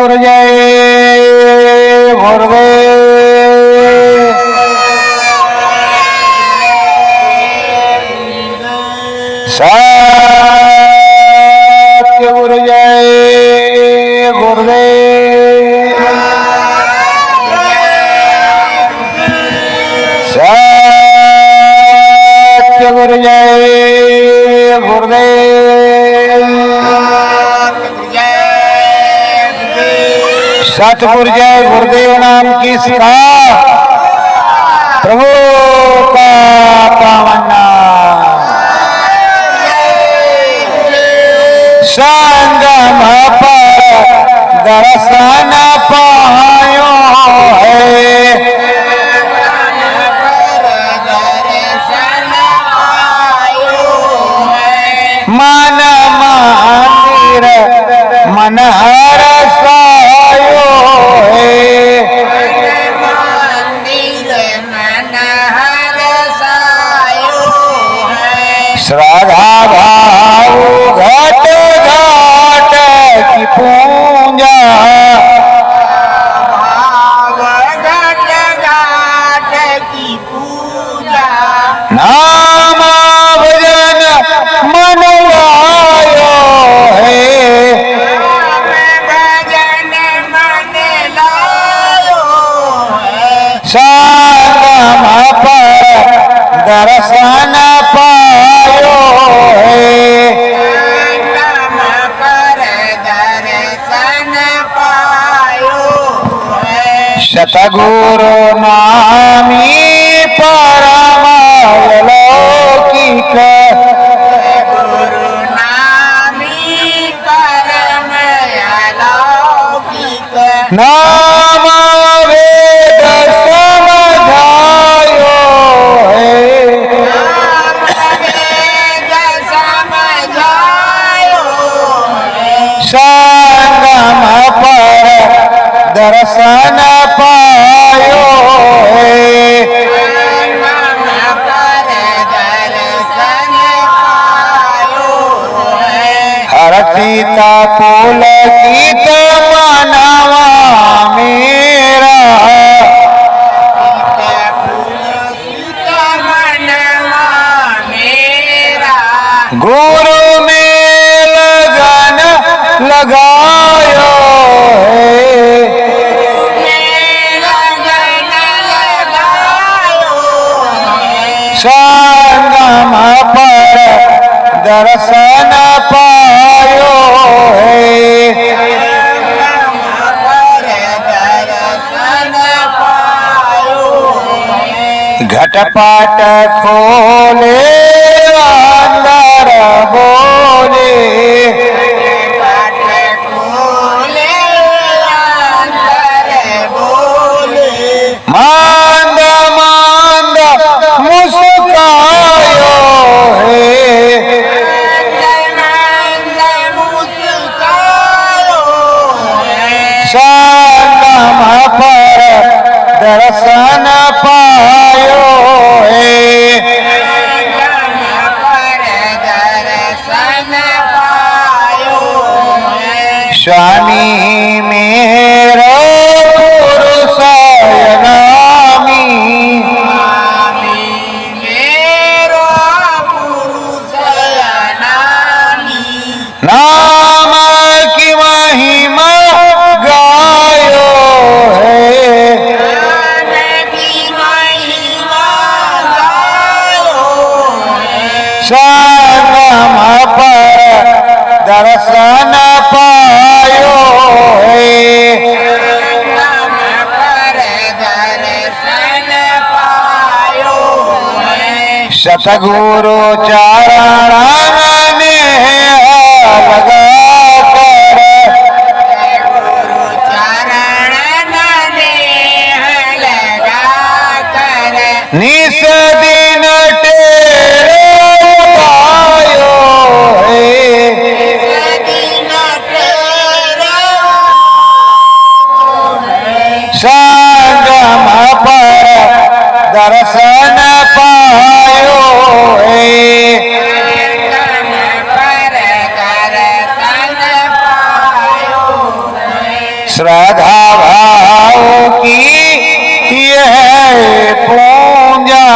गुरुजय गुरुदेव सत्य गुरुजय गुरुदेव सत्य गुरुजय गुरुदेव सतगुरु जय गुरुदेव नाम की सिरा प्रभु का पावन नाम संगम पर दर्शन पायो है मन मंदिर मन हर सायो है श्रद्धा भाव घट घाट की पूजा नाम भजन मन लायो है संगम पर दर्शन पायो सतगुरु नामी परम अलौकिक नाम वेद समझायो संगम पर दर्शन पायो हर सीता फूल गीत मनवा मेरा गुरु में लगन लगायो संगम पर दर्शन पायो घटपट खोले अंदर बोले मांद मांद मुस्कायो संगम पर दर्शन पायो स्वामी मेरा पुरुष नामी नाम की महिमा गायो संगम पर दर्शन पायो सतगुरु चरण में लगा कर निस दिन तेरे पायो संगम पर दर्शन पायो श्रद्धा भाव की यह पूजा,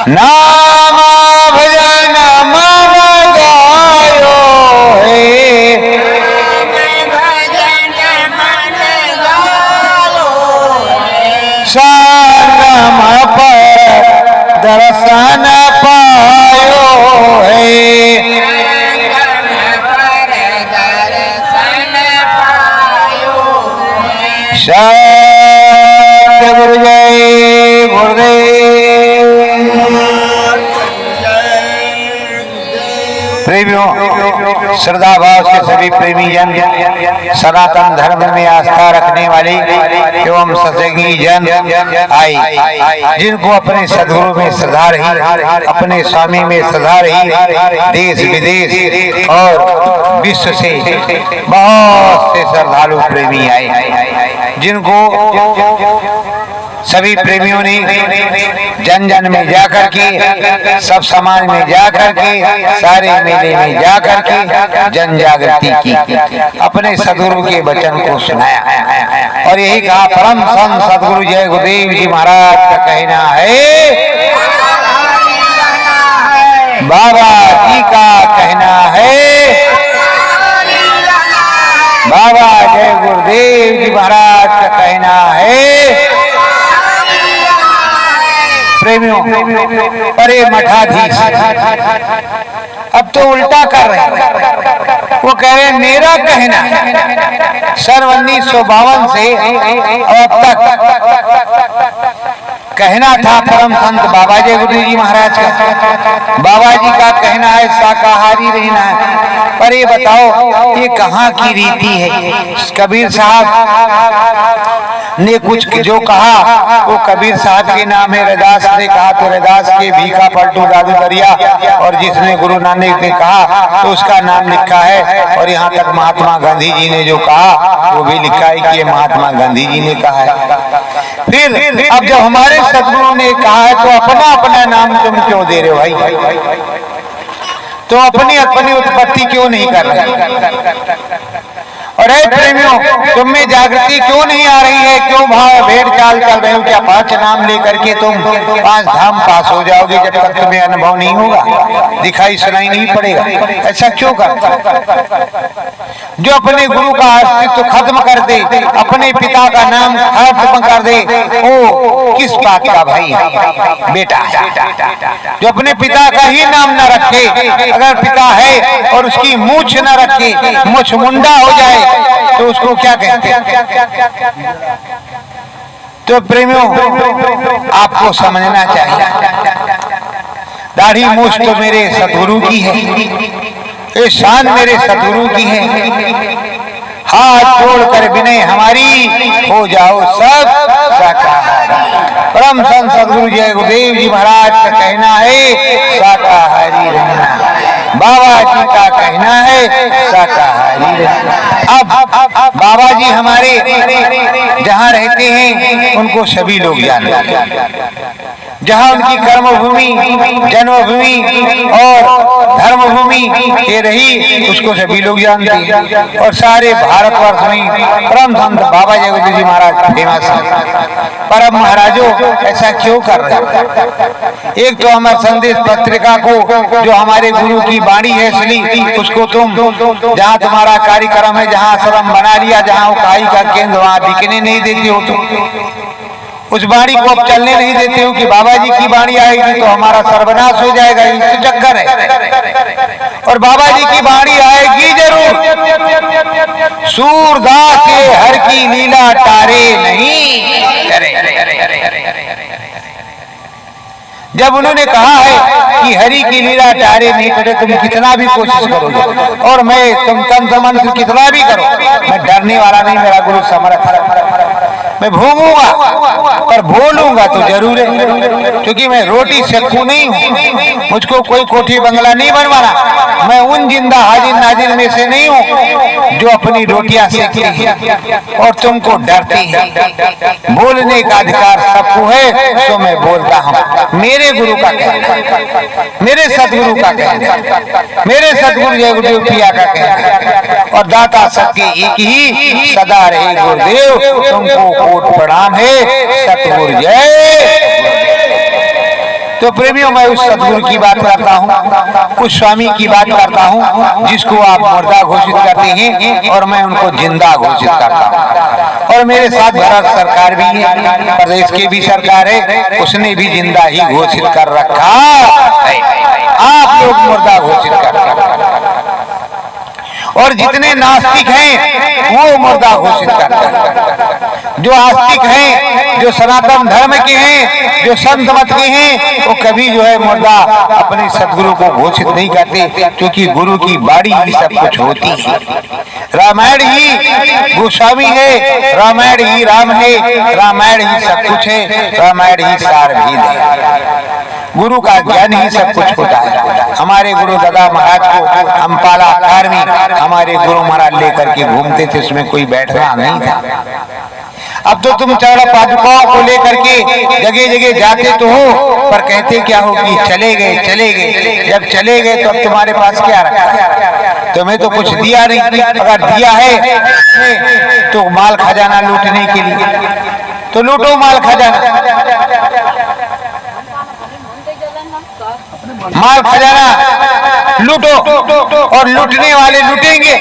नाम भजन मन गायो हे, संगम पर दर्शन पायो है, सत्य गुरु जय गुरुदेव। प्रेमियों, श्रद्धा भाव से सभी प्रेमी जन, सनातन धर्म में आस्था रखने वाले एवं सत्संगी जन आई, जिनको अपने सद्गुरु में श्रद्धा रही, अपने स्वामी में श्रद्धा रही, देश विदेश और विश्व से बहुत से श्रद्धालु प्रेमी आए, जिनको सभी प्रेमियों ने जन जन में जाकर के, सब समाज में जाकर के, सारे मेले में जाकर के जन जागृति की, अपने सदगुरु के वचन को सुनाया और यही कहा, परम संत सदगुरु जय गुरुदेव जी महाराज का कहना है, बाबा जी का कहना है, बाबा जय गुरुदेव जी महाराज का कहना है। प्रेमियों, अरे मठाधीश अब तो उल्टा कर रहे हैं, वो कह रहे हैं मेरा कहना सन 1952 से अब तक कहना था परम संत बाबा जय गुरु जी महाराज का, बाबा जी का कहना है शाकाहारी रहना है। पर ये बताओ ये कहाँ की रीति है? कबीर साहब ने कुछ जो कहा वो कबीर साहब के नाम है, रैदास ने कहा तो रैदास के भीखा पलटू दादू दरिया, और जिसने गुरु नानक ने कहा तो उसका नाम लिखा है, और यहाँ तक महात्मा गांधी जी ने जो कहा वो भी लिखा है कि ये महात्मा गांधी जी ने कहा है। फिर अब जब हमारे सदगुरु ने कहा है तो अपना अपना नाम तुम क्यों दे रहे हो भाई? तो अपनी अपनी उत्पत्ति क्यों नहीं कर रहे? और प्रेमियों, तुम में जागृति क्यों नहीं आ रही है? क्यों भाव भेड़ चाल चल रहे हो? क्या 5 नाम लेकर के तुम 5 धाम पास हो जाओगे जब तक तुम्हें अनुभव नहीं होगा, दिखाई सुनाई नहीं पड़ेगा? ऐसा क्यों करता? जो अपने गुरु का अस्तित्व खत्म कर दे, अपने पिता का नाम खत्म कर दे, वो किस बात का भाई बेटा है? जो अपने पिता का ही नाम न रखे, अगर पिता है और उसकी मूछ न रखे, मूछ मुंडा हो जाए तो उसको क्या कहते हैं? तो प्रेमियों, आपको समझना चाहिए, दाढ़ी मूछ तो मेरे सतगुरु की है, ये शान मेरे सतगुरु की है। हाथ जोड़कर विनय हमारी, हो जाओ सब शाकाहारी। परम संत सदगुरु जय गुरुदेव जी महाराज का कहना है शाकाहारी रहना, बाबा जी का कहना है शाकाहारी रहना। अब बाबा जी हमारे जहाँ रहते हैं उनको सभी लोग जानते हैं, जहाँ उनकी कर्मभूमि, जन्मभूमि और धर्मभूमि ये रही उसको सभी लोग जानते हैं, और सारे भारतवर्ष में परम संत बाबा जय गुरु जी महाराज फेमस है। परम महाराजों, ऐसा क्यों कर रहे हैं? एक तो अमर संदेश पत्रिका को जो हमारे गुरु की वाणी है इसलिए उसको तुम जहाँ तुम्हारा कार्यक्रम है, जहाँ आश्रम बना लिया, जहाँ उकाई का केंद्र, वहाँ बिकने नहीं देते हो, तुम उस वाणी को अब चलने नहीं देते हो कि बाबा जी की वाणी आएगी तो हमारा सर्वनाश हो जाएगा, ये तो चक्कर है। और बाबा जी की वाणी आएगी जरूर, सूरदास के हर की लीला तारे नहीं करे। जब उन्होंने कहा है कि हरि की लीला तारे नहीं करे, तुम कितना भी कोशिश करोगे और मैं तुम तन मन से कितना भी करो, मैं डरने वाला नहीं, मेरा गुरु समर्थ है। मैं भूंगूंगा पर बोलूंगा तो जरूर है, क्योंकि मैं रोटी सेकू नहीं हूँ। मुझको कोई कोठी बंगला नहीं बनवाना। मैं उन जिंदा हाजिर नाजिर में से नहीं हूँ जो अपनी रोटियां सेकती है और तुमको डरती है। बोलने का अधिकार सबको है, तो मैं बोलता हूँ। मेरे गुरु का कहना, मेरे सदगुरु का कहना, मेरे सदगुरु जय गुरुदेव पिया का कहना, और दाता सबके एक ही सदा रहे गुरुदेव। तुमको कोट प्रणाम है, सतगुरु जय। तो प्रेमियों, मैं उस सदगुरु की बात करता हूँ, उस स्वामी की बात करता हूँ जिसको आप मुर्दा घोषित करते हैं और मैं उनको जिंदा घोषित करता हूँ। और मेरे साथ भारत सरकार भी है, प्रदेश की भी सरकार है, उसने भी जिंदा ही घोषित कर रखा है। आप लोग मुर्दा घोषित कर और जितने नास्तिक हैं वो मुर्दा घोषित करते हैं। जो आस्तिक हैं, जो सनातन धर्म के हैं, जो संत मत के हैं, वो कभी जो है मुर्दा अपने सदगुरु को घोषित नहीं करते, क्योंकि गुरु की बाड़ी ही सब कुछ होती है। रामायण ही गोस्वामी है, रामायण ही राम है, रामायण ही सब कुछ है, रामायण ही सार भेद है। गुरु का ज्ञान ही सब कुछ होता है। हमारे गुरु दादा महाराज को हम पाला कार में हमारे गुरु महाराज लेकर के घूमते थे, उसमें कोई बैठना नहीं था। अब तो तुम चरण पादुकाओं को लेकर के जगह जगह जाते तो हो, पर कहते क्या हो कि चले गए चले गए। जब चले गए तो अब तुम्हारे पास क्या रखा है? तुम्हें तो कुछ दिया नहीं। अगर दिया है तो माल खजाना लूटने के लिए, तो लूटो माल खजाना। माल खजाना लूटो और लूटने वाले लूटेंगे,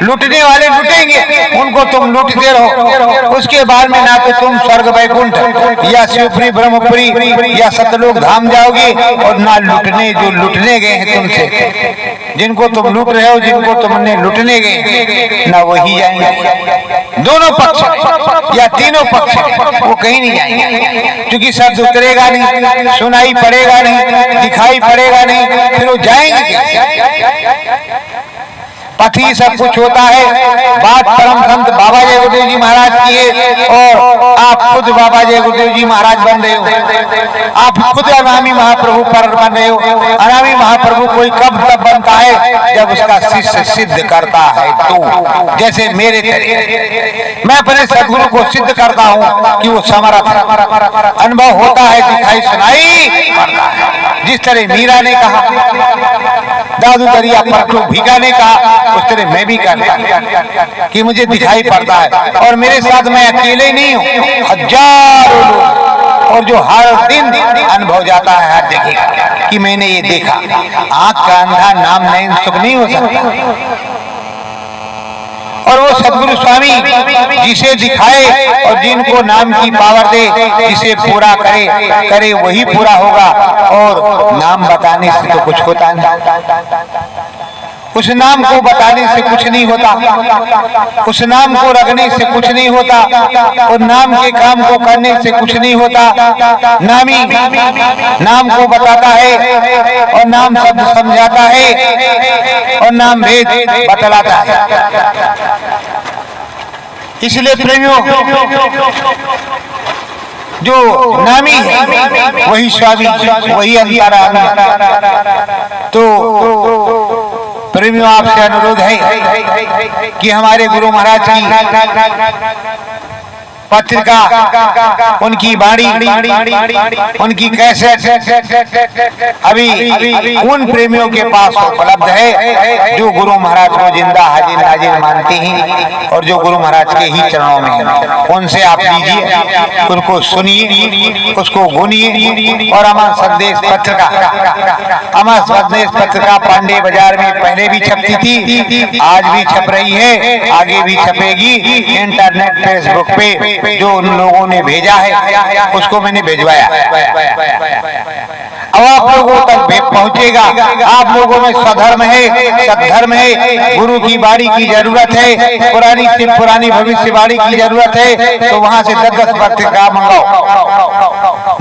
लूटने वाले लूटेंगे, उनको तुम लूटते रहो। उसके बाद में ना तो तुम स्वर्ग वैकुंठ या शिवपुरी ब्रह्मपुरी या सतलोक धाम जाओगे, और ना लूटने जो लूटने गए हैं तुमसे, जिनको तुम लूट रहे हो, जिनको तुमने लूटने गए ना वही जाएंगे। दोनों पक्ष या तीनों पक्ष वो कहीं नहीं जाएंगे, क्योंकि शब्द उतरेगा नहीं, सुनाई पड़ेगा नहीं, दिखाई पड़ेगा नहीं, फिर वो जाएंगे। पति सब कुछ होता है। बात परम संत बाबा जय गुरुदेव जी महाराज की है, और आप खुद बाबा जय गुरुदेव जी महाराज बन रहे हो। आप खुद अनामी महाप्रभु पर बन रहे हो। अनामी महाप्रभु कोई कब तब बनता है जब उसका शिष्य सिद्ध करता है। तो जैसे मेरे तरीके मैं अपने सदगुरु को सिद्ध करता हूँ कि वो समर्थ है, अनुभव होता है, दिखाई सुनाई पड़ता है। जिस तरह मीरा ने कहा, दादू दरिया परखू भीगा ने कहा, उस तरह मैं भी करता कि मुझे दिखाई पड़ता है। और मेरे साथ मैं अकेले नहीं हूँ, हजारों लोग, और जो हर दिन अनुभव जाता है हर जगह कि मैंने ये देखा। आंख का अंधा नाम नयन सुख नहीं हो सकता। और वो सदगुरु स्वामी जिसे दिखाए और जिनको नाम की पावर दे, जिसे पूरा करे वही पूरा होगा। और नाम बताने से तो कुछ होता नहीं, उस नाम को बताने से कुछ नहीं होता, उस नाम को रखने से कुछ नहीं होता, और नाम के काम को करने से कुछ नहीं होता। नामी नाम को बताता है और नाम शब्द समझाता है और नाम भेद बतलाता है। इसलिए प्रेमियों, जो नामी है वही स्वामी, वही अंतरात्मा। तो प्रेमियों, आपसे अनुरोध है कि हमारे गुरु महाराज की पत्रिका, उनकी बाणी, उनकी कैसेट अभी उन प्रेमियों के पास उपलब्ध है जो गुरु महाराज को जिंदा हाजिर नाजिर मानते हैं और जो गुरु महाराज के ही चरणों में हैं। उनसे आप लीजिए, उनको सुनिए, उसको गुनिए। और अमर संदेश पत्रिका, अमर संदेश पत्रिका पांडे बाजार में पहले भी छपती थी, आज भी छप रही है, आगे भी छपेगी। इंटरनेट फेसबुक पे जो उन लोगों ने भेजा है उसको मैंने भिजवाया। अब आप लोगों तक पहुंचेगा। आप लोगों में स्वधर्म है, सद्धर्म है, गुरु की बाड़ी की जरूरत है, पुरानी से पुरानी भविष्यवाणी की जरूरत है। तो वहां से 10-10 पत्रिका मंगाओ,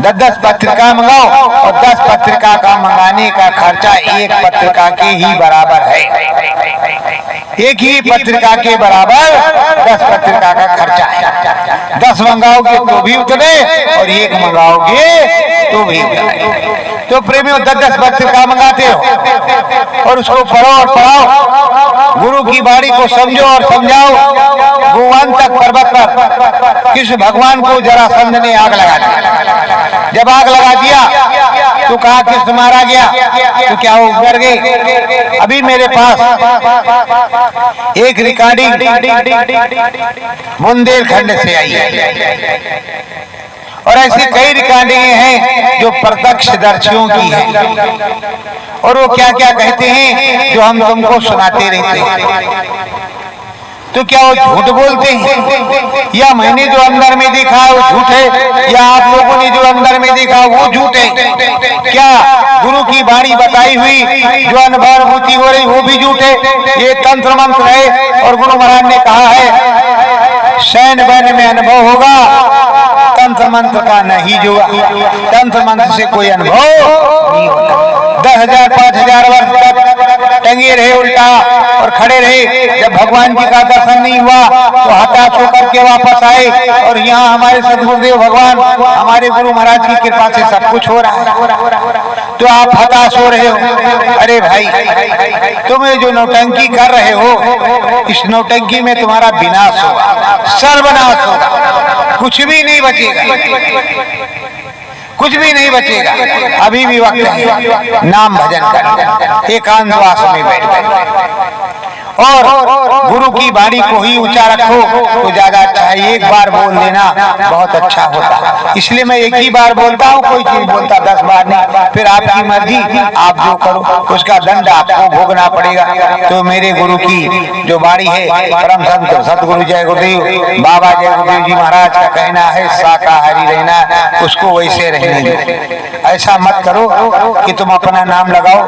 10-10 पत्रिका मंगाओ, और 10 पत्रिका का मंगाने का खर्चा एक पत्रिका के ही बराबर है। एक ही पत्रिका के बराबर 10 पत्रिका का खर्चा है। 10 मंगाओगे तो भी उतरे और 1 मंगाओगे तो भी उतरे। तो प्रेमियों 10-10 पत्रिका मंगाते हो और उसको पढ़ो और पढ़ाओ, गुरु की बाणी को समझो और समझाओ। गोवान तक पर्वत पर कृष्ण भगवान को जरासंध ने आग लगा दी। जब आग लगा दिया तो कहा कृष्ण मारा गया, तो क्या वो मर गए? अभी मेरे पास एक रिकॉर्डिंग बुंदेलखंड से आई है और ऐसी कई रिकॉर्डिंगें हैं जो प्रत्यक्षदर्शियों की हैं और वो क्या क्या कहते हैं जो हम तुमको सुनाते रहते हैं। तो क्या वो झूठ बोलते हैं या मैंने जो अंदर में देखा है वो झूठ है या आप लोगों ने जो अंदर में देखा वो झूठ है? क्या गुरु की वाणी बताई हुई जो अनुभूति हो रही वो भी झूठ है? ये तंत्र मंत्र है और गुरु महाराज ने कहा है शयन बैन में अनुभव होगा, तंत्र मंत्र का नहीं होगा। तंत्र मंत्र से कोई अनुभव नहीं होता। 10,000 5,000 वर्ष तक टंगे रहे उल्टा और खड़े रहे। जब भगवान जी का दर्शन नहीं हुआ तो हताश होकर के वापस आए और यहाँ हमारे सदगुरुदेव भगवान हमारे गुरु महाराज की कृपा से सब कुछ हो रहा है। तो आप हताश हो रहे हो। अरे भाई, तुम्हें जो नौटंकी कर रहे हो इस नौटंकी में तुम्हारा विनाश होगा, सर्वनाश होगा, कुछ भी नहीं बचेगा, कुछ भी नहीं बचेगा। अभी भी वक्त है, नाम भजन कर एकांतवास में बैठ गए और गुरु की वाणी को ही ऊंचा रखो तो ज्यादा अच्छा है। एक बार बोल देना बहुत अच्छा होता है, इसलिए मैं एक ही बार बोलता हूँ, कोई चीज बोलता 10 बार नहीं। फिर आपकी मर्जी, आप जो करो उसका दंड आपको भोगना पड़ेगा। तो मेरे गुरु की जो वाणी है, परम संत सतगुरु जय गुरुदेव बाबा जय गुरुदेव जी महाराज का कहना है शाकाहारी रहना, उसको वैसे रहने दो। ऐसा मत करो कि तुम अपना नाम लगाओ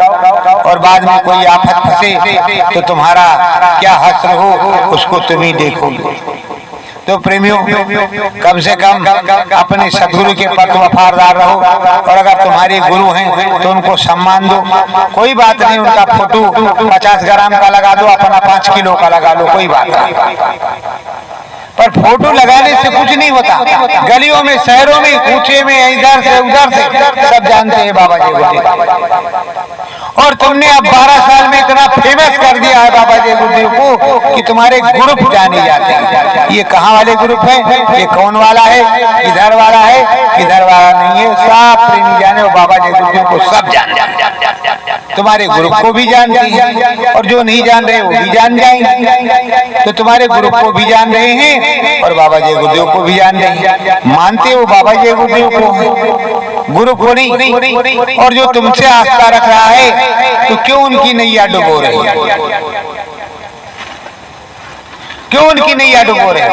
और बाद में कोई आफत फंसे तो तुम्हारा क्या हश्र हो उसको तुम ही देखोगे। तो प्रेमियों, कम से कम अपने सदगुरु के प्रति वफादार रहो और अगर तुम्हारे गुरु हैं तो उनको सम्मान दो। कोई बात नहीं, उनका फोटो 50 ग्राम का लगा दो, अपना 5 किलो का लगा लो, कोई बात नहीं। पर फोटो लगाने से कुछ नहीं होता। गलियों में, शहरों में, कूचे में, इधर से उधर से सब जानते हैं बाबा जी गुरुदेव। और तुमने अब 12 साल में इतना फेमस कर दिया है बाबा जी गुरुदेव को कि तुम्हारे ग्रुप जाने जाते हैं। ये कहाँ वाले ग्रुप है, ये कौन वाला है, इधर वाला है, इधर वाला नहीं है, सब प्रेमी जाने और बाबा जी गुरुदेव को सब जान, तुम्हारे ग्रुप को भी जानते हैं और जो नहीं जान रहे वो भी जान जाएंगे। तो तुम्हारे ग्रुप को भी जान रहे हैं और बाबा जी गुरुदेव को भी जान रहे हैं। मानते हो बाबा जी गुरुदेव को, गुरु को नहीं। और जो तुमसे आस्था रख रहा है तो क्यों उनकी नैया डुबो रहे हो, क्यों उनकी नैया डुबो रहे?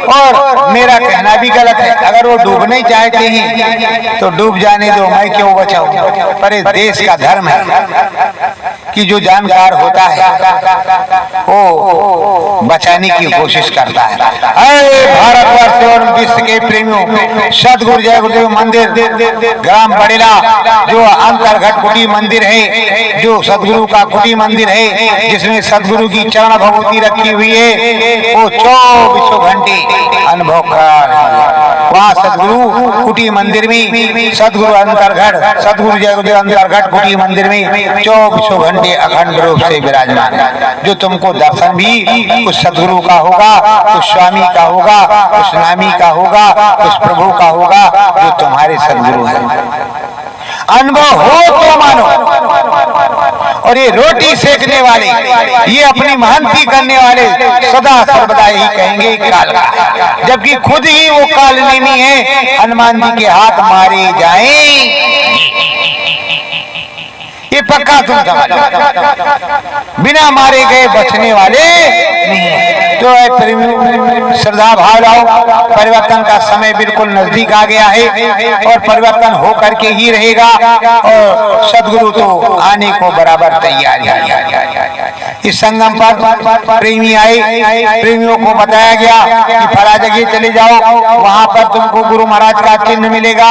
और मेरा कहना भी गलत है, अगर वो डूबने चाहते हैं तो डूब जाने दो, मैं क्यों बचाऊं। पर इस देश का धर्म है कि जो जानकार होता है वो बचाने की कोशिश करता है। अरे भारतवर्ष और विश्व के प्रेमियों, सदगुरु जय गुरुदेव मंदिर ग्राम बड़ेला जो अंतर्घट कुटी मंदिर है, जो सदगुरु का कुटी मंदिर है जिसमें सदगुरु की चरण भगवती रखी हुई है, वो 24 घंटे अनुभव कर वहाँ सदगुरु कुटी मंदिर में, सदगुरु अंतर्घट सदगुरु जय गुरुदेव अंतर्घट कुटी मंदिर में 24 घंटे अखंड रूप से विराजमान है। जो तुमको दर्शन भी उस सदगुरु का होगा, उस स्वामी का होगा, उस नामी का होगा, उस प्रभु का होगा जो तुम्हारे सदगुरु है। अनुभव हो तो मानो। और ये रोटी सेकने वाले, ये अपनी महंती करने वाले सदा सर्वदा ही कहेंगे काल का, जबकि खुद ही वो काल नेमी है, हनुमान जी के हाथ मारे जाएं ये पक्का तुम समझ, बिना मारे गए बचने वाले नहीं। तो श्रद्धा भाव लाओ, परिवर्तन का समय बिल्कुल नजदीक आ गया है और परिवर्तन हो करके ही रहेगा और सदगुरु तो आने को बराबर तैयार है। इस संगम पर प्रेमी आए, प्रेमियों को बताया गया कि फला जगह चले जाओ, वहां पर तुमको गुरु महाराज का चिन्ह मिलेगा,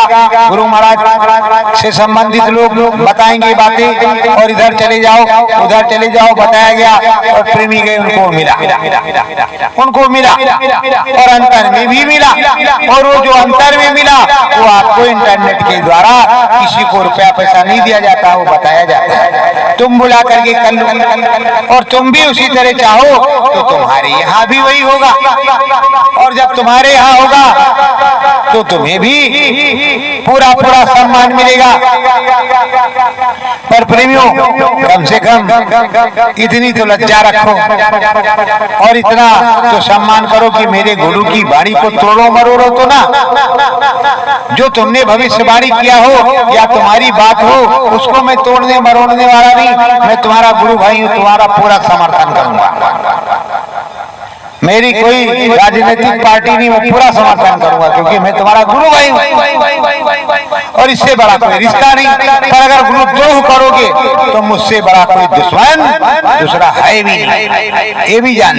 गुरु महाराज से संबंधित लोग बताएंगे बातें, और इधर चले जाओ, उधर चले जाओ, बताया गया और प्रेमी गए, उनको मिला। उनको मिला और अंतर में भी मिला, और वो जो अंतर में मिला वो आपको इंटरनेट के द्वारा, किसी को रुपया पैसा नहीं दिया जाता, वो बताया जाता है, तुम बुला करके कर लो। और तुम भी उसी तरह चाहो तो तुम्हारे यहाँ भी वही होगा, और जब तुम्हारे यहाँ होगा तो तुम्हें भी पूरा पूरा सम्मान मिलेगा। पर प्रेमियों, कम से कम इतनी तो लज्जा रखो और इतना तो सम्मान करो कि मेरे गुरु की वाणी को तोड़ो मरोड़ो तो ना। जो तुमने भविष्यवाणी किया हो या तुम्हारी बात हो, उसको मैं तोड़ने मरोड़ने वाला नहीं, मैं तुम्हारा गुरु भाई हूँ, तुम्हारा पूरा समर्थन करूंगा। मेरी कोई राजनीतिक पार्टी नहीं, मैं पूरा समर्थन करूंगा, क्योंकि मैं तुम्हारा गुरु भाई हूं और इससे बड़ा कोई रिश्ता नहीं। पर अगर गुरुद्रोह करोगे तो मुझसे बड़ा कोई दुश्मन दूसरा है भी नहीं, ये भी जान।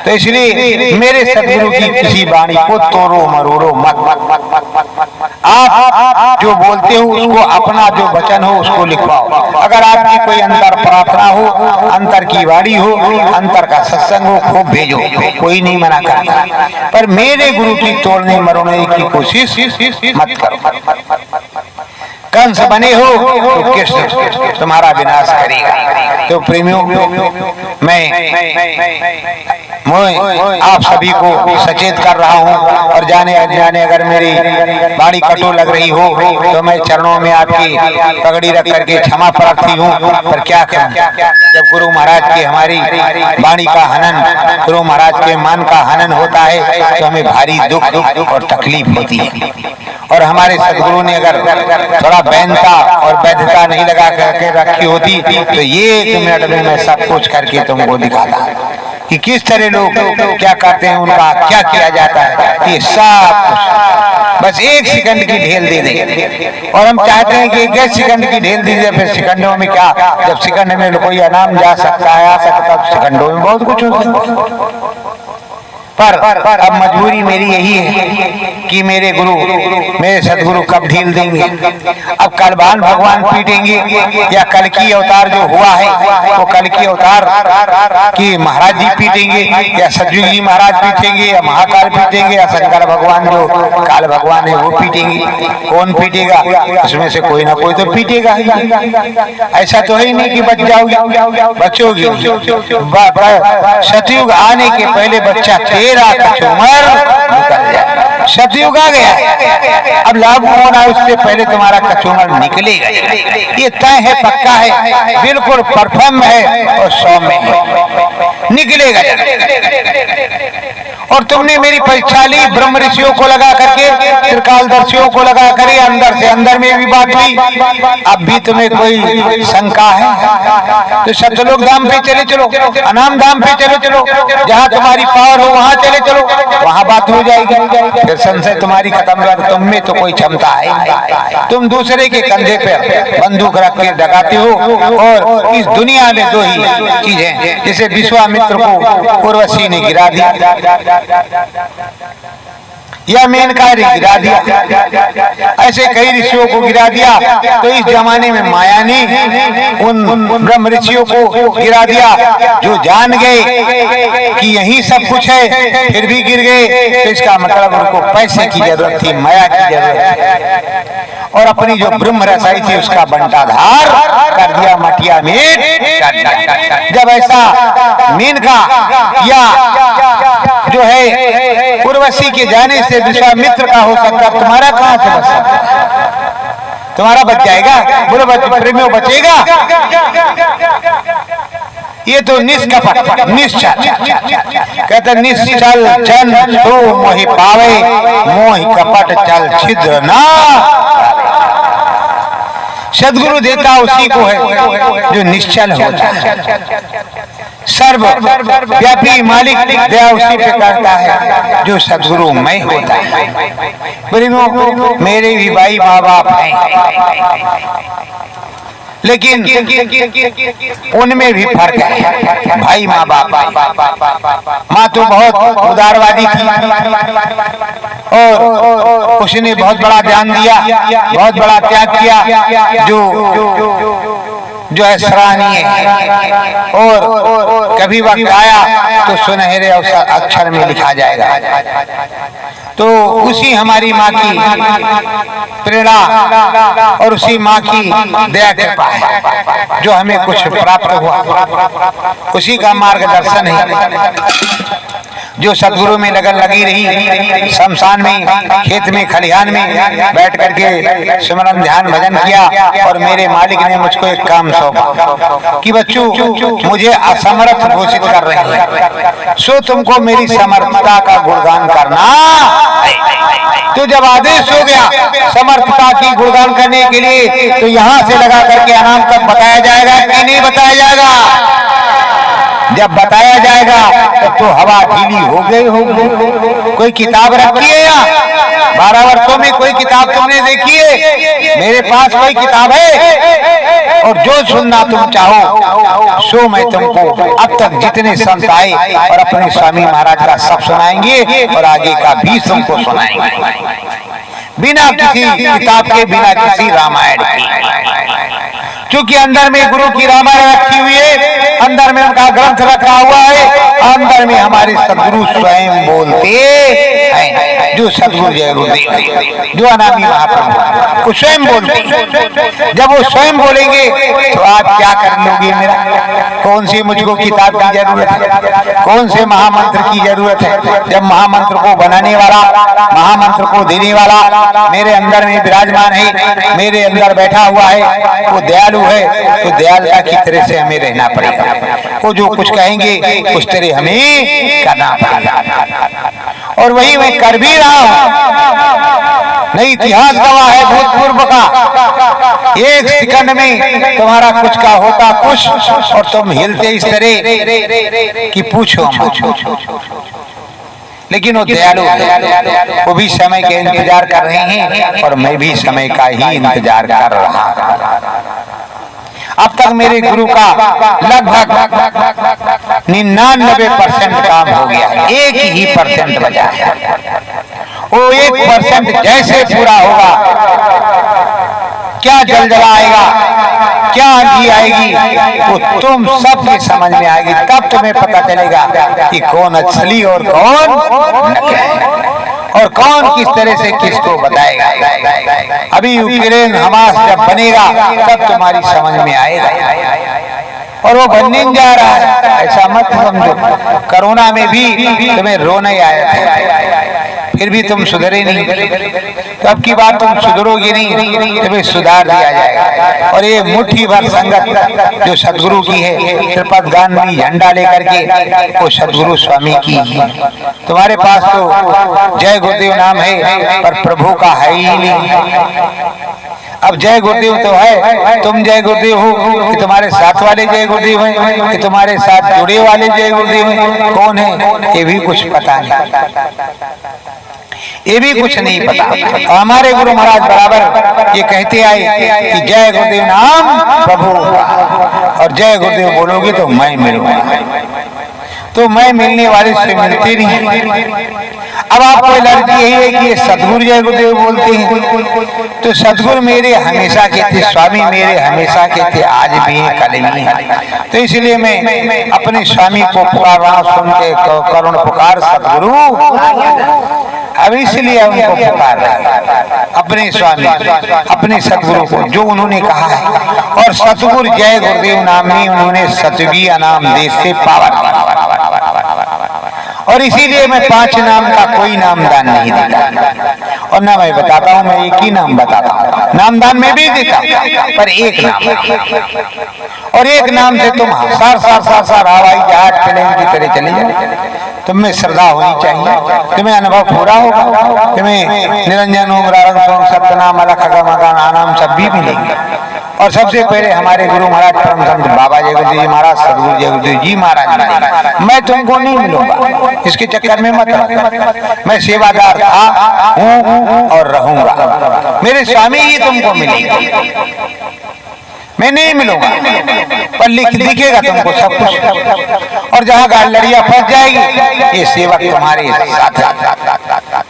तो इसलिए मेरे सदगुरु की किसी वाणी को तोड़ो मरोड़ो मत। आप जो बोलते हो उसको, अपना जो वचन हो उसको लिखवाओ। अगर आपकी कोई अंतर प्रार्थना हो, अंतर की वाणी हो, अंतर का सत्संग हो, खूब भेजो, कोई नहीं मना करता, पर मेरे गुरु की तोड़ने मरोड़ने की कोशिश मत करो। कंस बने हो तो कृष्ण तुम्हारा विनाश करेगा। तो प्रेमियों, मैं आप सभी को सचेत कर रहा हूँ, और जाने अनजाने अगर मेरी वाणी कटु लग रही हो तो मैं चरणों में आपकी पगड़ी रख करके क्षमा प्रार्थी हूँ। पर क्या करूं, जब गुरु महाराज के हमारी वाणी का हनन, गुरु महाराज के मान का हनन होता है तो हमें भारी दुख और तकलीफ होती है। और हमारे सदगुरु ने अगर थोड़ा बैनता और वैधता नहीं लगा करके रखी होती तो ये 1 मिनट में मैं सब कुछ करके तुमको दिखाता कि किस तरह लोग क्या करते हैं, उनका क्या किया जाता है। ये सब कुछ बस 1 सेकंड की ढेल दे दें, और हम चाहते हैं कि 1 सेकंड की ढेल दीजिए, फिर सेकंडों में क्या, जब सेकंड में कोई अनाम जा सकता है, आ सकता है, सेकंडों में बहुत कुछ हो सकता। पर अब मजबूरी मेरी यही है कि मेरे गुरु, मेरे सदगुरु कब ढील देंगे। अब कलवान भगवान पीटेंगे या कल की अवतार जो हुआ है वो कल की अवतार की महाराज जी पीटेंगे, या सतयुग जी महाराज पीटेंगे, या महाकाल पीटेंगे, या शंकर भगवान जो काल भगवान है वो पीटेंगे। कौन पीटेगा? उसमें से कोई ना कोई तो पीटेगा। ऐसा तो है नहीं कि बच जाओगे, बचोगे। सतयुग आने के पहले बच्चा तेरा कचूमर निकल जाए। सतयुग आ गया, अब लागू होना उससे पहले तुम्हारा कचूमर निकलेगा। ये तय है, पक्का है, बिल्कुल परफॉर्म है और 100 में है, निकलेगा। और तुमने मेरी परीक्षा ली, ब्रह्म ऋषियों को लगा करके, त्रिकालदर्शियों को लगा करके, अंदर से अंदर में भी बात हुई। अब भी तुम्हें कोई शंका है तो सतलोक धाम पे चले चलो, अनाम धाम पे चले चलो, जहाँ तुम्हारी पावर हो वहाँ चले चलो, वहाँ बात हो जाएगी। फिर संशय तुम्हारी खत्म कर, तुम में तो कोई क्षमता है। तुम दूसरे के कंधे पे बंदूक रख के डगाते हो। और इस दुनिया में 2 ही चीजें, जैसे विश्वामित्र को उर्वशी ने गिरा दिया या मेनका ने गिरा दिया, ऐसे कई ऋषियों को गिरा दिया। तो इस जमाने में माया ने उन ब्रह्म ऋषियों को गिरा दिया जो जान गए कि यही सब कुछ है, फिर भी गिर गए। तो इसका मतलब उनको पैसे की जरूरत थी, माया की जरूरत थी, और अपनी जो ब्रह्म रसाई थी उसका बंटाधार कर दिया, मटिया में। जब ऐसा मेनका या जो है उर्वशी के जाने से विश्वामित्र का हो सकता, तुम्हारा कहां से बच सकता? तुम्हारा बच जाएगा? बोलो प्रेमियों, बचेगा? ये तो निष्कपट, निश्चल कहते, निश्चल जन तो मोहि पावे, मोहि कपट चल छिद्र ना। सदगुरु देता उसी को है जो निश्चल होता है, सर्व व्यापी मालिक दया उसी पे करता है जो सदगुरु मैं होता है। मेरे भी भाई माँ बाप हैं, लेकिन उनमें भी फर्क है। भाई माँ बाप, माँ तो बहुत उदारवादी थी और उसने बहुत बड़ा ध्यान दिया, बहुत बड़ा त्याग किया। जो जो है सराहनीय है, और कभी वक्त आया तो सुनहरे अक्षर में लिखा जाएगा। तो उसी हमारी माँ की प्रेरणा और उसी माँ की दया कृपा है जो हमें कुछ प्राप्त हुआ, उसी का मार्गदर्शन है। जो सदगुरु में लगन लगी रही, शमशान में, खेत में, खलिहान में बैठ करके सिमरन ध्यान भजन किया, और मेरे मालिक ने मुझको एक काम सौंपा कि बच्चों मुझे असमर्थ घोषित कर रहे हैं, सो तुमको मेरी समर्थता का गुणगान करना। तो जब आदेश हो गया समर्थता की गुणगान करने के लिए, तो यहाँ से लगा करके आराम तक बताया जाएगा कि नहीं बताया जाएगा? जब बताया जाएगा तब तो हवा ढीली हो गई होगी। कोई किताब रखी है या 12 वर्षों में कोई किताब तुमने देखी है? मेरे पास कोई किताब है, और जो सुनना तुम चाहो सो मैं तुमको अब तक जितने संत आए और अपने स्वामी महाराज का सब सुनाएंगे, और आगे का भी तुमको सुनाएंगे, बिना किसी किताब के, बिना किसी रामायण के। क्योंकि अंदर में गुरु की रामायण रखी हुई है, अंदर में उनका ग्रंथ रखा हुआ है, अंदर में हमारे सदगुरु स्वयं बोलते हैं। जो सदगुरु जय गुरुदेव, जो अनामी महाप्रभु, वो स्वयं बोलते। जब वो स्वयं बोलेंगे तो आप क्या कर लोगे? मेरा कौन सी मुझको किताब की जरूरत है? कौन से महामंत्र की जरूरत है? जब महामंत्र को बनाने वाला, महामंत्र को देने वाला मेरे अंदर में विराजमान है, मेरे अंदर बैठा हुआ है, वो दयालु है, तो दयालुता की तरह से हमें रहना पड़ेगा। वो जो कुछ कहेंगे उस तरह हमें करना पड़ेगा, और वही मैं कर भी रहा हूं। नहीं, इतिहास गवाह है भूतपूर्व का, एक सेकंड में तुम्हारा कुछ का होता कुछ, और तुम हिलते इस तरह कि पूछो। लेकिन वो दयालु है, वो भी समय के इंतजार कर रहे हैं, और मैं भी समय का ही इंतजार कर रहा हूं। अब तक मेरे गुरु का लगभग 99% काम हो गया, 1% बचा है। वो 1% जैसे पूरा होगा, क्या जलजला आएगा, क्या आंधी आएगी, वो तुम सबके समझ में आएगी। तब तुम्हें पता चलेगा कि कौन असली और कौन नकली, और कौन किस तरह से किसको बताएगा। अभी यूक्रेन हमास जब बनेगा तब तुम्हारी समझ में आएगा, और वो बनने जा रहा है। ऐसा मत समझो, कोरोना में भी तुम्हें रोना आया था, फिर भी तुम सुधरे नहीं। तो अब की बात तुम सुधरोगे नहीं, तुम्हें सुधार दिया जाएगा। और ये मुट्ठी भर संगत जो सदगुरु की है, त्रिपद गांधी झंडा लेकर के, वो सदगुरु स्वामी की है। तुम्हारे पास तो जय गुरुदेव नाम है, पर प्रभु का है ही नहीं। अब जय गुरुदेव तो है, तुम जय गुरुदेव हो कि तुम्हारे साथ वाले जय गुरुदेव हैं, कि तुम्हारे साथ जुड़े वाले जय गुरुदेव हैं? कौन है ये भी कुछ पता नहीं, ये भी कुछ नहीं पता। हमारे गुरु महाराज बराबर ये कहते आए कि जय गुरुदेव नाम प्रभु, और जय गुरुदेव बोलोगे तो मैं मिलूंगा। तो मैं मिलने वाले से मिलते नहीं। अब आपको एलर्जी यही है कि ये सदगुरु जय गुरुदेव बोलते हैं, तो सदगुरु मेरे हमेशा के थे, स्वामी मेरे हमेशा के थे, आज भी हैं, कल भी हैं। तो इसलिए मैं अपने स्वामी को पुकार रहा हूं, सुन के करुण पुकार सदगुरु। अब इसलिए उनको पुकार रहे अपने स्वामी, अपने सदगुरु को, जो उन्होंने कहा है। और सतगुरु जय गुरुदेव नाम ही उन्होंने सतवी नाम देश से पावन, और इसीलिए मैं 5 नाम का कोई नामदान नहीं देता। और ना मैं बताता हूँ, मैं एक ही नाम बताता हूँ। नामदान में भी देता पर एक नाम, और एक नाम से तुम सार हवाई जहाज प्लेन की तरह चले जाओ। तुम्हें श्रद्धा होनी चाहिए, तुम्हें अनुभव पूरा होगा, तुम्हें निरंजन ओम रारंग सत्यनाम अलख नाम सब भी मिलेंगे। और सबसे पहले हमारे गुरु महाराज परम संत बाबा जय गुरुदेव जी महाराज, सदगुरु जय गुरुदेव जी महाराज। मैं तुमको नहीं मिलूंगा, इसके चक्कर में मत। मैं सेवादार था, हूँ और रहूंगा। मेरे स्वामी ही तुमको मिलेंगे, मैं नहीं मिलूंगा। पर दिखेगा तुमको सब कुछ, और जहाँ गाड़ लड़िया फंस जाएगी, ये सेवक तुम्हारे साथ।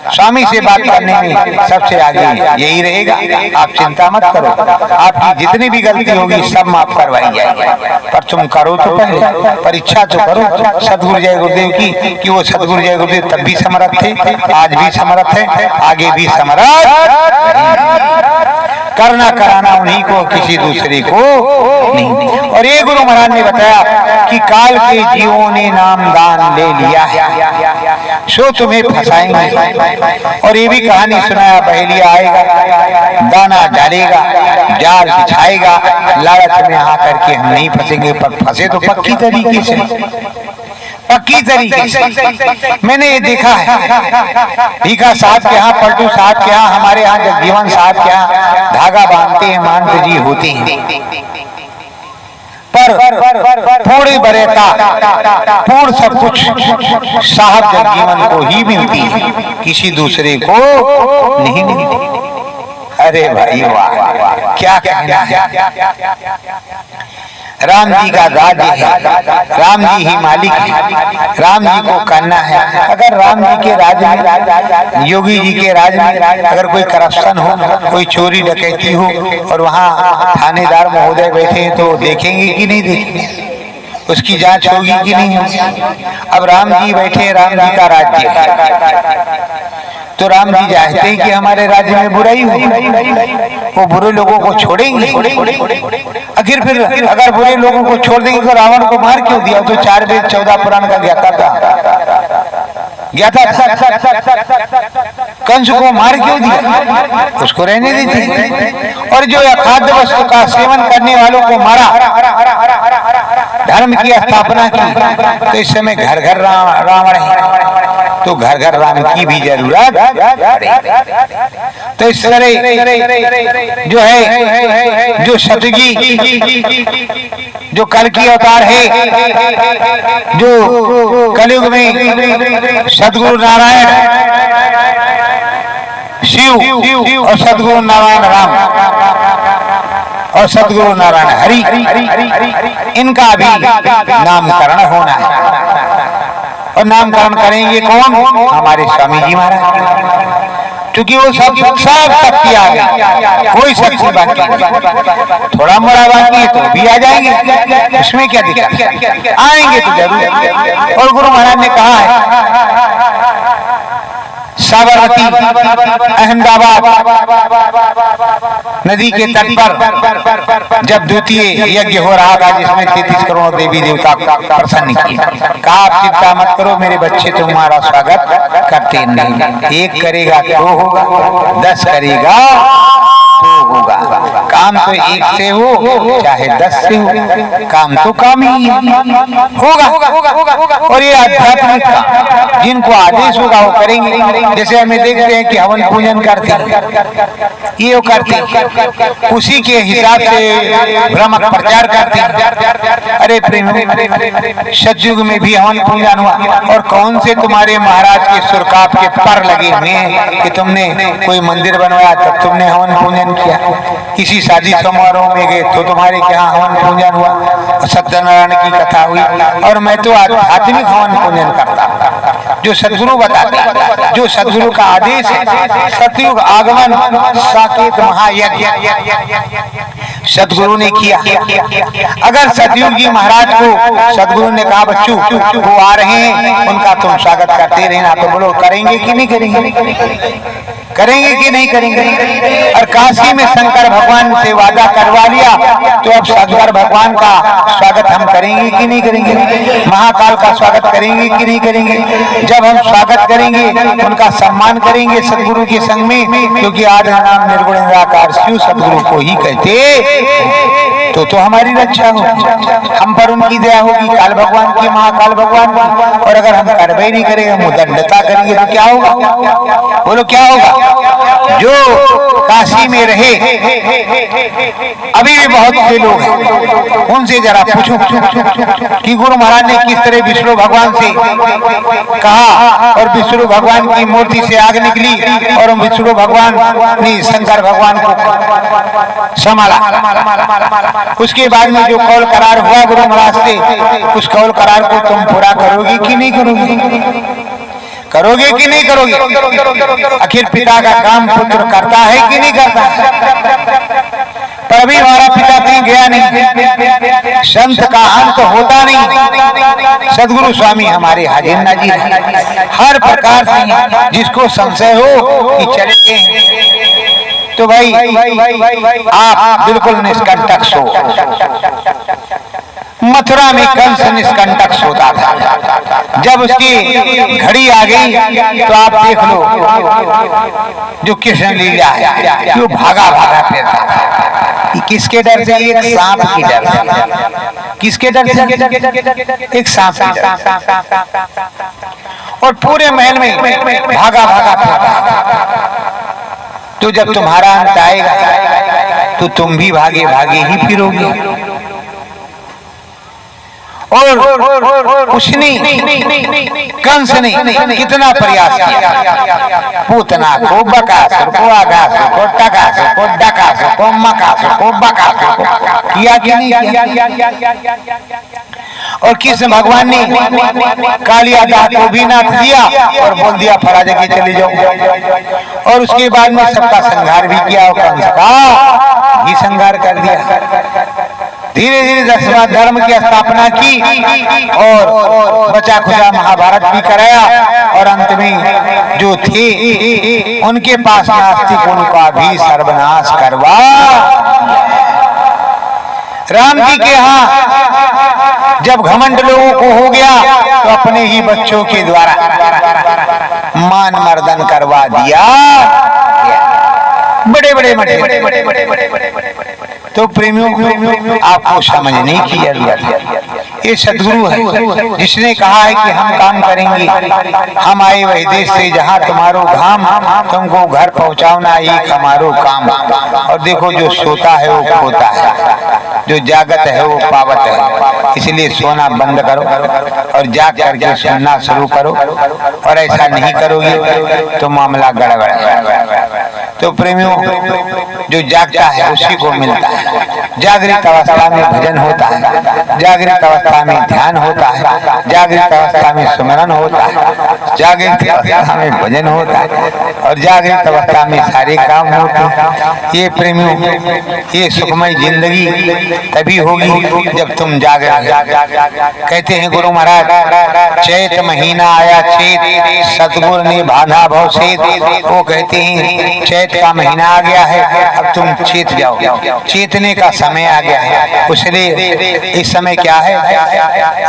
स्वामी से बात करने में सबसे आगे यही रहेगा। आप चिंता मत करो, आपकी जितनी भी गलती होगी सब माफ करवाई जाएगी, पर तुम करो तो पहले परीक्षा तो करो सदगुरु जय गुरुदेव की, कि वो सदगुरु जय गुरुदेव तब भी समर्थ थे, आज भी समर्थ है, आगे भी समर्थ। करना कराना उन्हीं को, किसी दूसरे को नहीं। और ये गुरु महाराज ने बताया कि काल के जीवों ने नाम दान ले लिया है सो तुम्हें फंसाएंगे। और ये भी कहानी सुनाया, बहेलिया आएगा, दाना डालेगा, जाल बिछाएगा, लालच में आकर के हम नहीं फंसेंगे, पर फंसे तो पक्की तरीके से, पक्की तरीके से। मैंने ये देखा है, भीखा साहब के यहाँ, पलटू साहब के यहाँ, हमारे यहाँ जगजीवन साहब के यहाँ धागा बांधते हैं, महंत जी होते हैं, पर थोड़े बड़े का पूर्ण सब कुछ साहब जगजीवन को ही मिलती है, किसी दूसरे को नहीं मिलती। अरे भाई वाह, क्या कहना है। राम जी का राज्य है, राम जी ही मालिक है, राम जी को करना है। अगर राम जी के राज में, योगी जी के राज में अगर कोई करप्शन हो, कोई चोरी डकैती हो, और वहाँ थानेदार महोदय बैठे हैं, तो देखेंगे कि नहीं देखेंगे, उसकी जांच होगी कि नहीं होगी। अब राम जी बैठे, राम जी का राज्य है, तो राम जी चाहते हैं कि हमारे राज्य में बुराई हो, वो बुरे लोगों को छोड़ेंगे। आखिर फिर अगर बुरे लोगों को छोड़ देंगे तो रावण को मार क्यों दिया? तो 4 वेद 14 पुराण का ज्ञाता था, कंस को मार क्यों दिया? उसको रहने देते। और जो अखाद्य वस्तु का सेवन करने वालों को मारा, धर्म की स्थापना की, तो इस समय घर घर रावण है, तो घर घर राम की भी जरूरत तो इस तरह जो है, जो सतयुगी, जो कल की अवतार है, जो कलयुग में सदगुरु नारायण शिव और सदगुरु नारायण राम और सदगुरु नारायण हरि, इनका भी नामकरण होना है। और नामकरण करेंगे कौन? हमारे स्वामी जी महाराज, क्योंकि वो सब शक्ति आ गई, कोई शक्ति बाकी नहीं, थोड़ा मोड़ा बाकी है तो भी आ जाएंगे, उसमें क्या दिक्कत, आएंगे तो जरूर। और गुरु महाराज ने कहा है, साबरमती अहमदाबाद नदी के तट पर जब द्वितीय यज्ञ हो रहा था, जिसमें 33 करोड़ देवी देवता प्रसन्न किए, कहा आप चिंता मत करो मेरे बच्चे, तुम्हारा स्वागत करते नहीं, 1 करेगा तो होगा, 10 करेगा तो होगा। काम तो 1 से हो चाहे 10 से हो, काम तो काम ही होगा। और ये आध्यात्मिक का जिनको आदेश होगा वो करेंगे। जैसे हमें देखते हैं कि हवन पूजन करते हैं, ये वो करते हैं, उसी के हिसाब से भ्रमक प्रचार करते हैं। अरे प्रेम, सतयुग में भी हवन पूजन हुआ, और कौन से तुम्हारे महाराज के सुरकाप के पर लगे हुए हैं कि तुमने कोई मंदिर बनवाया तब तुमने हवन पूजन किया, किसी शादी समारोह में गए तो तुम्हारे यहाँ हवन पूजन हुआ, सत्यनारायण की कथा हुई। और मैं तो आध्यात्मिक हवन पूजन करता हूँ, जो सदगुरु बताते, जो सदगुरु का आदेश है। सतयुग आगमन साकेत महायज्ञ सदगुरु ने किया। अगर सतयुगी महाराज को सदगुरु ने कहा बच्चों वो आ रहे हैं, उनका तुम स्वागत करते रहना, तो बोलो करेंगे कि नहीं करेंगे, करेंगे कि नहीं करेंगे। और काशी में शंकर भगवान से वादा करवा लिया, तो अब शंकर भगवान का स्वागत हम करेंगे कि नहीं करेंगे, महाकाल का स्वागत करेंगे कि नहीं करेंगे। जब हम स्वागत करेंगे, उनका सम्मान करेंगे सदगुरु के संग में, क्योंकि आधा नाम निर्गुण निराकार शिव सदगुरु को ही कहते, तो हमारी रक्षा होगी, हम पर उनकी दया होगी, काल भगवान की, महाकाल भगवान की। और अगर हम कार्रवाई नहीं करेंगे, हम दंडता करेंगे, तो क्या होगा, बोलो क्या होगा। जो काशी में रहे, अभी भी बहुत से लोग हैं, उनसे जरा पूछो कि गुरु महाराज ने किस तरह विष्णु भगवान से कहा, और विष्णु भगवान की मूर्ति से आग निकली, और विष्णु भगवान ने शंकर भगवान को संभाला। उसके बाद में जो कौल करार हुआ गुरु महाराज से, उस कौल करार को तुम पूरा करोगे कि नहीं करोगे। करोगे कि नहीं करोगे? आखिर पिता का काम पुत्र करता है कि नहीं करता? पर अभी हमारा पिता कहीं गया नहीं, संत का अंत होता नहीं। सदगुरु स्वामी हमारे हाजिर नाजिर हर प्रकार से, जिसको संशय हो कि चले गए तो भाई आप बिल्कुल निष्कंटक सो। मथुरा में कंस निष्कंटक सोता था। जब उसकी घड़ी आ गई तो आप देख लो जो कृष्ण लीला है, जो भागा भागा फिरता था। किसके डर से? एक सांप की डर से। किसके डर से? एक सांप की डर से। और पूरे महल में भागा भागा फिरता। तो जब तुम्हारा अंत आएगा तो तुम भी भागे भागे ही फिरोगे। और उसने, कंस ने कितना प्रयास किया, पूतना को, बकासुर को, आगासुर को, टकासुर को, डकासुर को, मकासुर को, बकासुर को किया कि नहीं किया? और कृष्ण भगवान ने कालिया दाह को भी नाथ दिया और बोल दिया फरा जगह चले जाओ। और उसके बाद में सबका संहार भी किया और कंस का भी संहार कर दिया। धीरे धीरे दसवां धर्म की स्थापना की और बचा खुचा महाभारत भी कराया। और अंत में जो थे उनके पास नास्तिक, उनका भी सर्वनाश करवा। राम जी के यहाँ जब घमंड लोगों को हो गया तो अपने ही बच्चों के द्वारा मान मर्दन करवा दिया। बड़े बड़े तो प्रेमियों आपको समझने की जरूरत। ये सदगुरु है जिसने कहा है कि हम काम करेंगे। हम आए वही देश से जहाँ तुम्हारो घाम, तुमको घर पहुँचाना एक हमारो काम। और देखो जो सोता है वो खोता है, जो जागत है वो पावत है। इसलिए सोना बंद करो और जाग करके सुनना शुरू करो। और ऐसा नहीं करोगे तो मामला गड़बड़ है। तो प्रेमियों जो जागता है उसी को मिलता है। जागृत अवस्था में भजन होता है, जागृत अवस्था में ध्यान होता है, जागृत अवस्था में सुमरन होता है, जागृत अवस्था में भजन होता है और जागृत अवस्था में सारे काम होते हैं। ये प्रेमियों, ये सुखमय जिंदगी तभी होगी जब तुम जागे। कहते हैं गुरु महाराज, चैत महीना आया चैत, सतगुरु ने बांधा भव सेत। वो कहते हैं चैत का महीना आ गया है, अब तुम चेत जाओ, चेतने का समय आ गया है। इसलिए इस समय क्या है?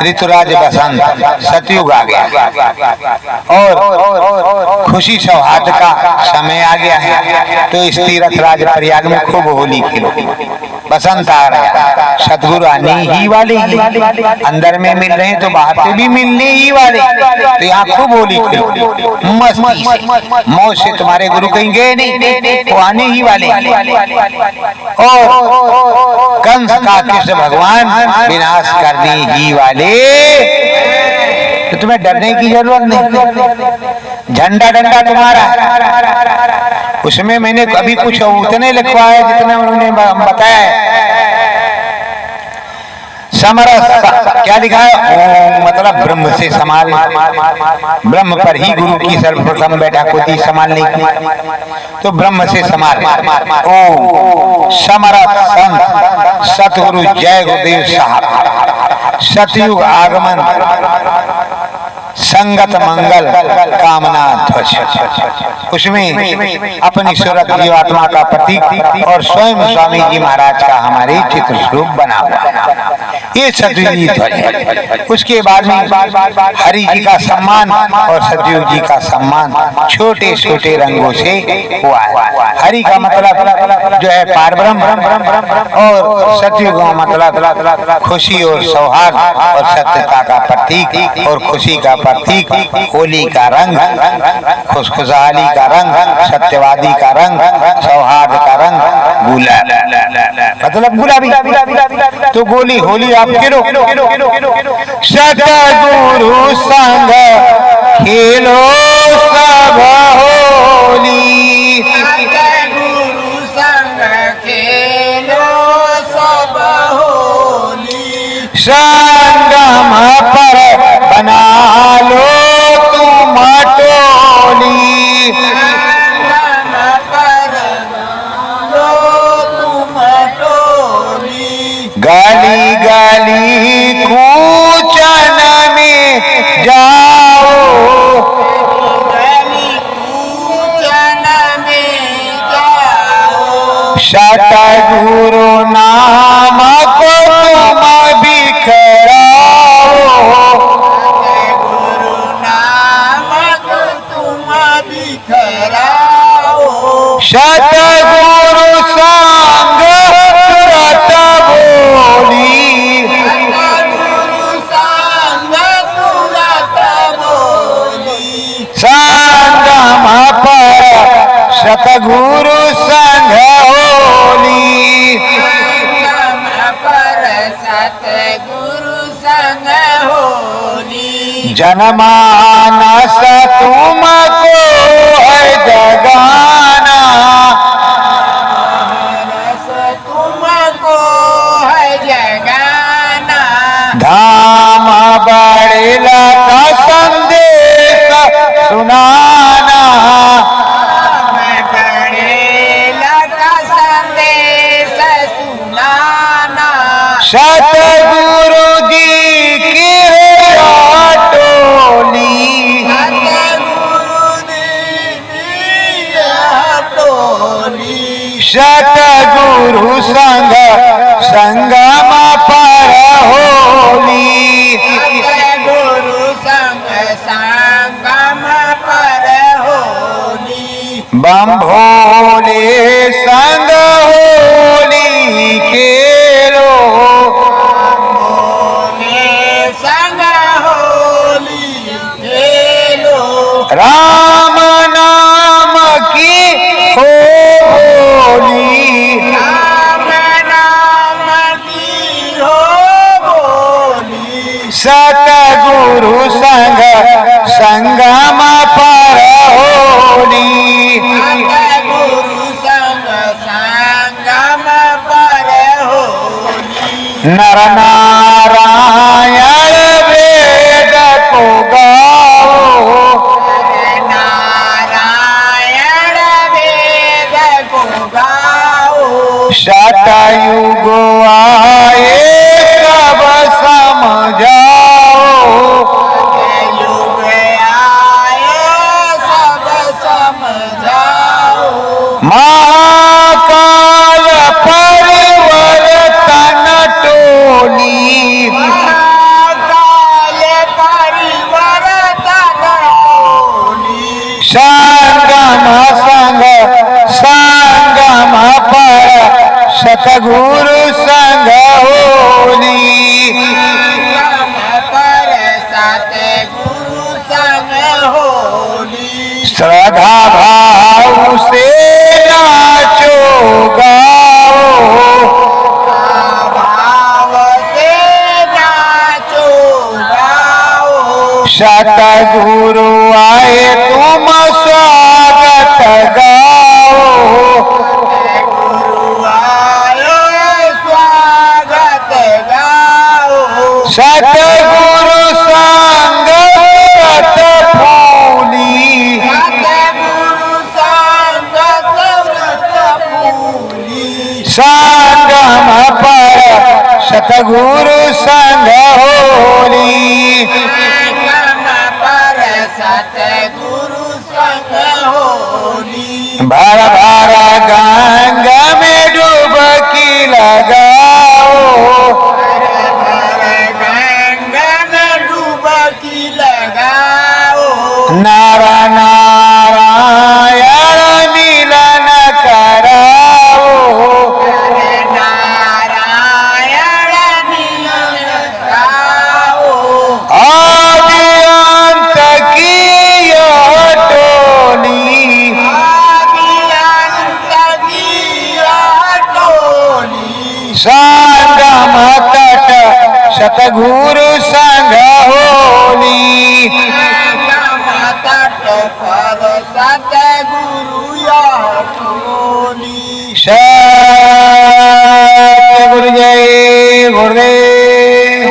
ऋतुराज बसंत, सतयुग आ गया और खुशी सौहार्द का समय आ गया है। तो इस तीर्थ राज प्रयाग में खूब होली खेलो। बसंत आ रहा है, सतगुरु आने ही वाले ही, अंदर में मिल रहे हैं तो बाहर से भी मिलने ही वाले। तो यहाँ खूब होली खेलो मस्ती से, मौज से। तुम्हारे गुरु कहीं गए नहीं, वो आने ही वाले। और कंस का कृष्ण भगवान विनाश करने ही वाले। तो तुम्हें डरने की जरूरत नहीं। झंडा डंडा तुम्हारा, उसमें मैंने कभी कुछ उतने लिखवाया जितने उन्होंने बताया। समरस क्या लिखा है? मतलब ब्रह्म से संभाल, ब्रह्म पर ही गुरु की सर्वप्रथम बैठक होती संभालने की। तो ब्रह्म से संभाल। ओ समरस संत सतगुरु जय गुरुदेव साहब, सतयुग आगमन, संगत मंगल कामना ध्वज। उसमें अपनी सूरत जीवात्मा का प्रतीक और स्वयं स्वामी जी महाराज का हमारे चित्र स्वरूप बना हुआ ये सतयुग ध्वज है। उसके बाद में हरि जी का सम्मान और सतयुग जी का सम्मान छोटे छोटे रंगों से हुआ है। हरि का मतलब जो है पारब्रह्म और सतयुग का मतलब खुशी और सौहार्द और सत्यता का प्रतीक और खुशी का प्रतीक। होली का रंग, खुशखुशहाली का रंग, सत्यवादी का रंग, सौहार्द का रंग, गुलाब मतलब गुलाबी। तो गोली होली आप खेलो। सतगुरु संग खेलो सब होली, सतगुरु संग खेलो सब होली। संगम पर बना लो तुम गाली गाली कूचन में जाओ, गली पूजन में जाओ, सतगुरु नाम को तुम बिखराओ, गुरु नामक तुम बिखराओ, सतगुरु संग तुरत बोली, गुरु संग तुरत बोली, संगम पर सतगुरु संग होली, संगम पर सतगुरु संग होली, जनमानस तुमको है जगाना, रस तुमको है जगाना, धाम बड़ेला का संदेश सुनाना, मैं बड़ेला का संदेश सुनाना, सतगुरु जी की है टोली, सतगुरु दीदी टोली, सतगुरु संग संगम पर होली, सतगुरु संग संगम पर होली, बम भोले संग होली खेलो, भोले संग होली खेलो, राम नाम की हो होली, राम नाम की हो बोली, सतगुरु संग संगम पर होली, सतगुरु संग संगम पर होली, नर नारायण वेद को गाओ, नारायण वेद को गाओ, सतयुग आए सब समझाओ, युग आए सब समझाओ, महाकाल परिवर्तन टोली, महाकाल परिवर्तन टोली, संगम संग संगम पर सतगुरु संग होली, संगम पर सतगुरु संग होली, श्रद्धा भाव से नाचो गाओ, भाव से नाचो गाओ, सतगुरु आए तुम स्वागत गाओ, गुरु आए स्वागत गाओ, सतगुरु संग तुरत फूली, सतगुरु संग तुरत फूली, संगम पर सतगुरु संग होली, संगम पर सतगुरु संग होली, भर भर गंगा में डुबकी लगाओ, गंगा में डुबकी लगाओ, नर नारायण मिलन कराओ, नारायण मिलन गाओ, आदि अंत की यह टोली, अभियंत की टोली, संगम तट सतगुरु संग होली, संगम तट पर सतगुरु टोली, सतगुरु जय गुरुदेव।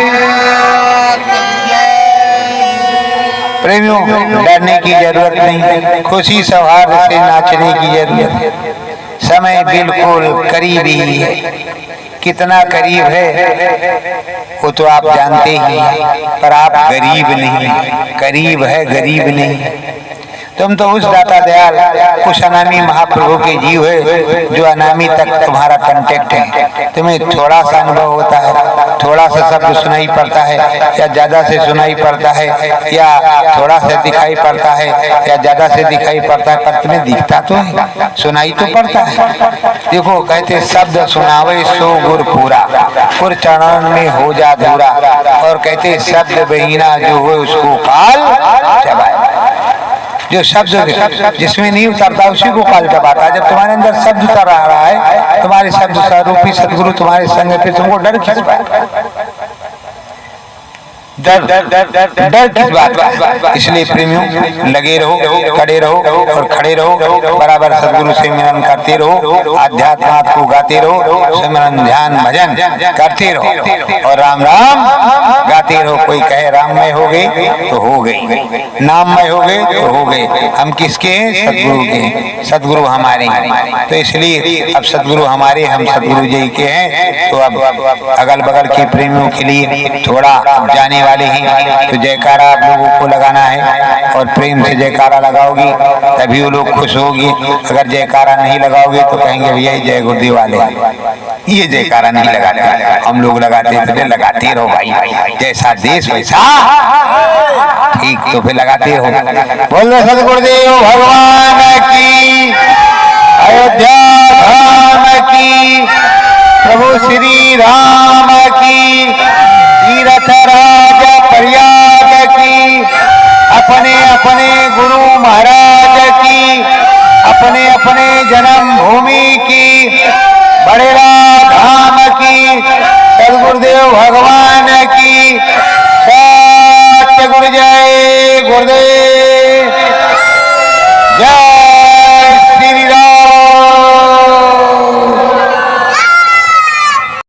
प्रेमियों, डरने की जरूरत नहीं, खुशी सौहार्द से नाचने की जरूरत है। समय बिल्कुल करीब ही है। कितना करीब है वो तो आप जानते ही हैं, पर आप गरीब नहीं, करीब है गरीब नहीं। तुम तो उस दाता दयाल उस अनामी महाप्रभु के जीव है जो अनामी तक तुम्हारा कांटेक्ट है। तुम्हें थोड़ा सा अनुभव होता है, थोड़ा सा शब्द सुनाई पड़ता है या ज्यादा से सुनाई पड़ता है या थोड़ा सा दिखाई पड़ता है या ज्यादा से दिखाई पड़ता है, पर तुम्हें दिखता तो है, सुनाई तो पड़ता है। देखो कहते शब्द सुनावे सो गुर पूरा, गुर चरण में हो जा धूरा। और कहते शब्द बहीना जो हो उसको काल चबाए। जो शब्द जिसमें नहीं उतरता उसी को काल चबाता है। जब तुम्हारे अंदर शब्द उतर आ रहा है, तुम्हारे शब्द स्वरूपी सदगुरु तुम्हारे संग पे, तुमको डर किस बात? डर किस बात का? इसलिए प्रेमियों लगे रहो, खड़े रहो और खड़े रहो, बराबर सदगुरु से मिलन करते रहो, आध्यात्म को गाते रहो, सिमरन ध्यान भजन करते रहो और राम राम गाते रहो। कोई कहे राममय हो गए तो हो गई, नाममय हो गए तो हो गए। हम किसके हैं? सदगुरु के। सदगुरु हमारे हैं, तो इसलिए अब सदगुरु हमारे, हम सदगुरु जी के हैं। तो अब अगल बगल के प्रेमियों के लिए थोड़ा जाने वाले हैं तो जयकारा आप लोगों को लगाना है और प्रेम से जयकारा लगाओगी तभी वो लोग खुश होगी। अगर जयकारा नहीं लगाओगे तो कहेंगे भैया जय गुरुदेव वाले ये जयकारा नहीं लगाते, हम लोग लगाते तो लगाते रहो भाई, जैसा देश वैसा ठीक, तो फिर लगाते हो। बोलो सदगुरुदेव भगवान की।